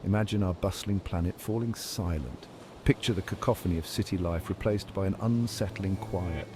Imagine our bustling planet falling silent. Picture the cacophony of city life replaced by an unsettling quiet.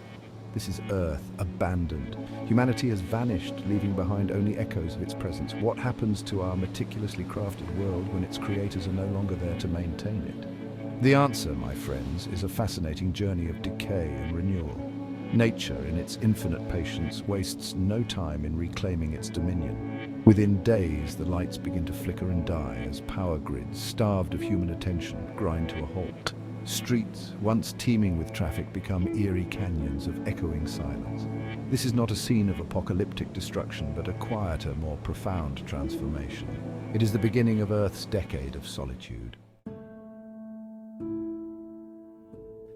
This is Earth, abandoned. Humanity has vanished, leaving behind only echoes of its presence. What happens to our meticulously crafted world when its creators are no longer there to maintain it? The answer, my friends, is a fascinating journey of decay and renewal. Nature, in its infinite patience, wastes no time in reclaiming its dominion. Within days, the lights begin to flicker and die as power grids, starved of human attention, grind to a halt. Streets, once teeming with traffic, become eerie canyons of echoing silence. This is not a scene of apocalyptic destruction, but a quieter, more profound transformation. It is the beginning of Earth's decade of solitude.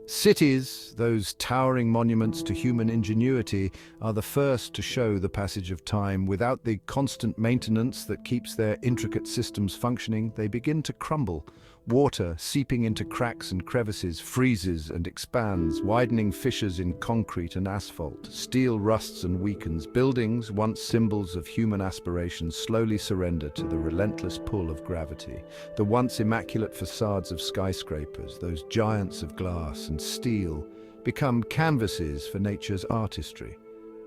Cities, those towering monuments to human ingenuity, are the first to show the passage of time. Without the constant maintenance that keeps their intricate systems functioning, they begin to crumble. Water, seeping into cracks and crevices, freezes and expands, widening fissures in concrete and asphalt. Steel rusts and weakens. Buildings, once symbols of human aspiration, slowly surrender to the relentless pull of gravity. The once immaculate facades of skyscrapers, those giants of glass and steel, become canvases for nature's artistry.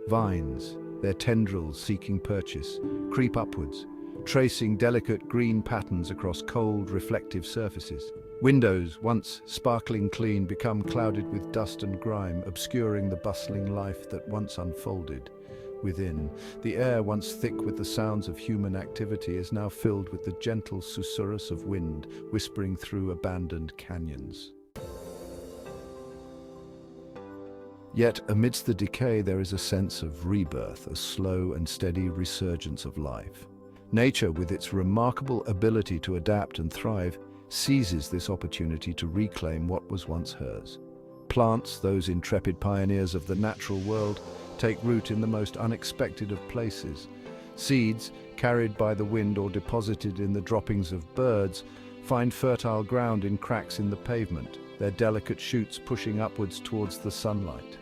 Vines, their tendrils seeking purchase, creep upwards, tracing delicate green patterns across cold, reflective surfaces. Windows, once sparkling clean, become clouded with dust and grime, obscuring the bustling life that once unfolded within. The air, once thick with the sounds of human activity, is now filled with the gentle susurrus of wind, whispering through abandoned canyons. Yet, amidst the decay, there is a sense of rebirth, a slow and steady resurgence of life. Nature, with its remarkable ability to adapt and thrive, seizes this opportunity to reclaim what was once hers. Plants, those intrepid pioneers of the natural world, take root in the most unexpected of places. Seeds, carried by the wind or deposited in the droppings of birds, find fertile ground in cracks in the pavement, their delicate shoots pushing upwards towards the sunlight.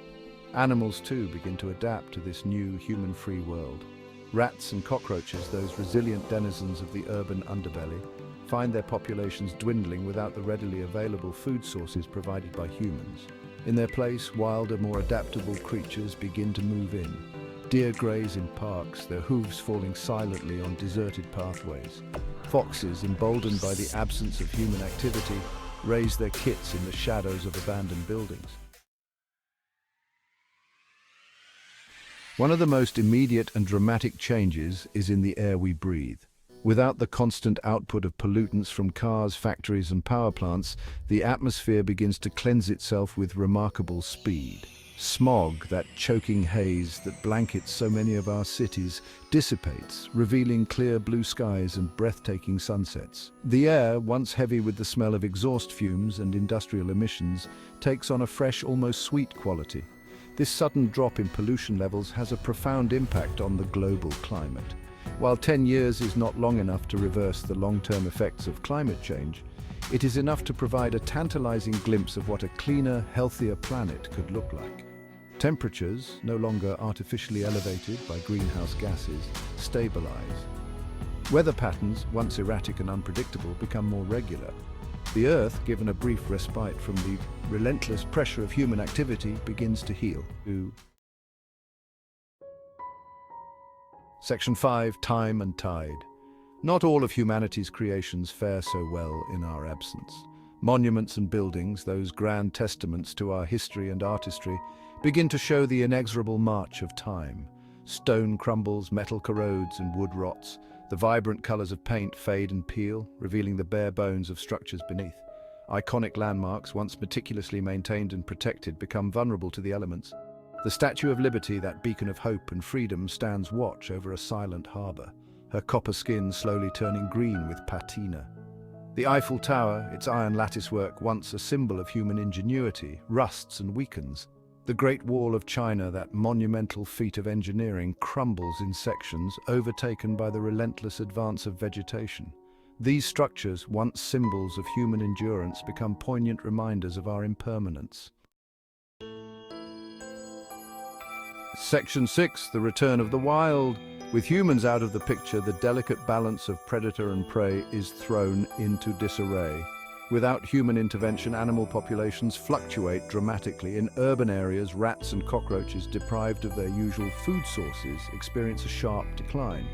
Animals, too, begin to adapt to this new human-free world. Rats and cockroaches, those resilient denizens of the urban underbelly, find their populations dwindling without the readily available food sources provided by humans. In their place, wilder, more adaptable creatures begin to move in. Deer graze in parks, their hooves falling silently on deserted pathways. Foxes, emboldened by the absence of human activity, raise their kits in the shadows of abandoned buildings. One of the most immediate and dramatic changes is in the air we breathe. Without the constant output of pollutants from cars, factories and power plants, the atmosphere begins to cleanse itself with remarkable speed. Smog, that choking haze that blankets so many of our cities, dissipates, revealing clear blue skies and breathtaking sunsets. The air, once heavy with the smell of exhaust fumes and industrial emissions, takes on a fresh, almost sweet quality. This sudden drop in pollution levels has a profound impact on the global climate. While 10 years is not long enough to reverse the long-term effects of climate change, it is enough to provide a tantalizing glimpse of what a cleaner, healthier planet could look like. Temperatures, no longer artificially elevated by greenhouse gases, stabilize. Weather patterns, once erratic and unpredictable, become more regular. The Earth, given a brief respite from the relentless pressure of human activity, begins to heal. Section 5. Time and Tide. Not all of humanity's creations fare so well in our absence. Monuments and buildings, those grand testaments to our history and artistry, begin to show the inexorable march of time. Stone crumbles, metal corrodes, and wood rots. The vibrant colors of paint fade and peel, revealing the bare bones of structures beneath. Iconic landmarks, once meticulously maintained and protected, become vulnerable to the elements. The Statue of Liberty, that beacon of hope and freedom, stands watch over a silent harbor, her copper skin slowly turning green with patina. The Eiffel Tower, its iron latticework, once a symbol of human ingenuity, rusts and weakens. The Great Wall of China, that monumental feat of engineering, crumbles in sections, overtaken by the relentless advance of vegetation. These structures, once symbols of human endurance, become poignant reminders of our impermanence. Section 6, the return of the wild. With humans out of the picture, the delicate balance of predator and prey is thrown into disarray. Without human intervention, animal populations fluctuate dramatically. In urban areas, rats and cockroaches, deprived of their usual food sources, experience a sharp decline.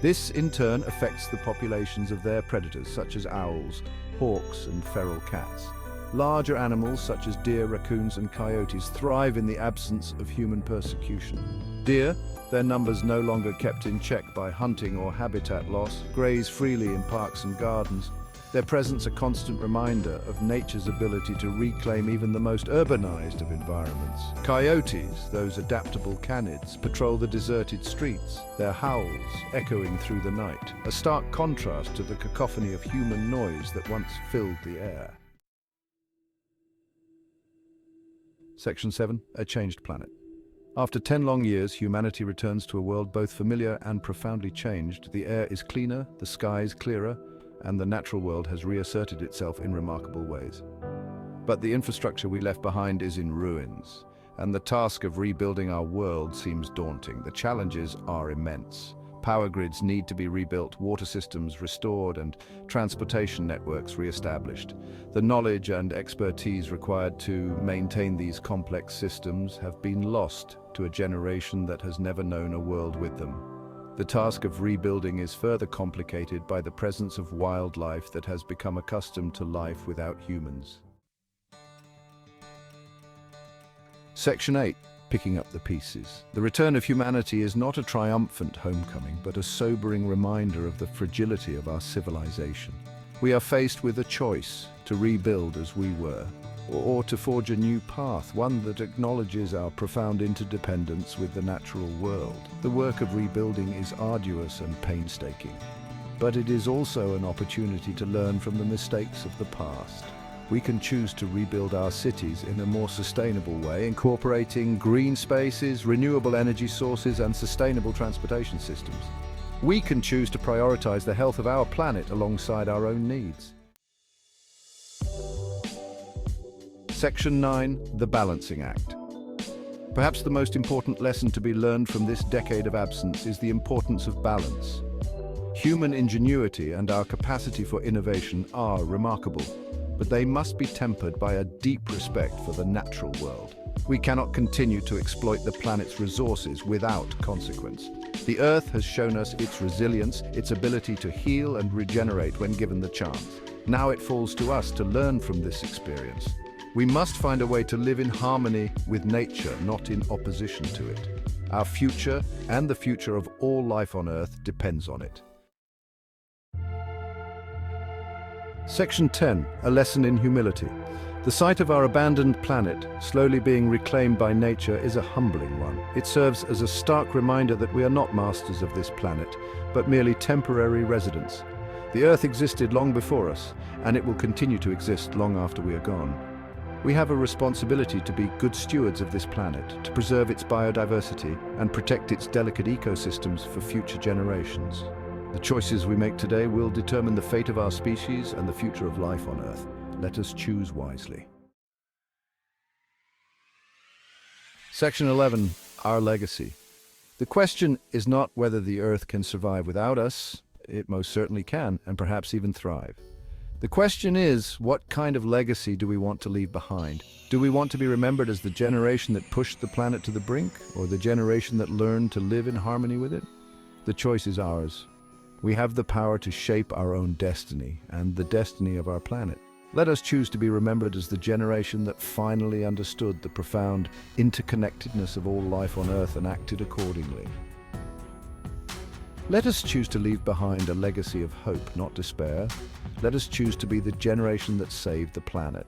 This, in turn, affects the populations of their predators, such as owls, hawks, and feral cats. Larger animals, such as deer, raccoons, and coyotes, thrive in the absence of human persecution. Deer, their numbers no longer kept in check by hunting or habitat loss, graze freely in parks and gardens. Their presence a constant reminder of nature's ability to reclaim even the most urbanized of environments. Coyotes, those adaptable canids, patrol the deserted streets, their howls echoing through the night, a stark contrast to the cacophony of human noise that once filled the air. Section 7, a changed planet. After 10 long years, humanity returns to a world both familiar and profoundly changed. The air is cleaner, the skies clearer, and the natural world has reasserted itself in remarkable ways. But the infrastructure we left behind is in ruins, and the task of rebuilding our world seems daunting. The challenges are immense. Power grids need to be rebuilt, water systems restored, and transportation networks re-established. The knowledge and expertise required to maintain these complex systems have been lost to a generation that has never known a world with them. The task of rebuilding is further complicated by the presence of wildlife that has become accustomed to life without humans. Section 8. Picking up the pieces. The return of humanity is not a triumphant homecoming, but a sobering reminder of the fragility of our civilization. We are faced with a choice: to rebuild as we were, or to forge a new path, one that acknowledges our profound interdependence with the natural world. The work of rebuilding is arduous and painstaking, but it is also an opportunity to learn from the mistakes of the past. We can choose to rebuild our cities in a more sustainable way, incorporating green spaces, renewable energy sources, and sustainable transportation systems. We can choose to prioritize the health of our planet alongside our own needs. Section 9, the balancing act. Perhaps the most important lesson to be learned from this decade of absence is the importance of balance. Human ingenuity and our capacity for innovation are remarkable, but they must be tempered by a deep respect for the natural world. We cannot continue to exploit the planet's resources without consequence. The Earth has shown us its resilience, its ability to heal and regenerate when given the chance. Now it falls to us to learn from this experience. We must find a way to live in harmony with nature, not in opposition to it. Our future and the future of all life on Earth depends on it. Section 10, a lesson in humility. The sight of our abandoned planet slowly being reclaimed by nature is a humbling one. It serves as a stark reminder that we are not masters of this planet, but merely temporary residents. The Earth existed long before us, and it will continue to exist long after we are gone. We have a responsibility to be good stewards of this planet, to preserve its biodiversity and protect its delicate ecosystems for future generations. The choices we make today will determine the fate of our species and the future of life on Earth. Let us choose wisely. Section 11, our legacy. The question is not whether the Earth can survive without us. It most certainly can, and perhaps even thrive. The question is, what kind of legacy do we want to leave behind? Do we want to be remembered as the generation that pushed the planet to the brink, or the generation that learned to live in harmony with it? The choice is ours. We have the power to shape our own destiny and the destiny of our planet. Let us choose to be remembered as the generation that finally understood the profound interconnectedness of all life on Earth and acted accordingly. Let us choose to leave behind a legacy of hope, not despair. Let us choose to be the generation that saved the planet.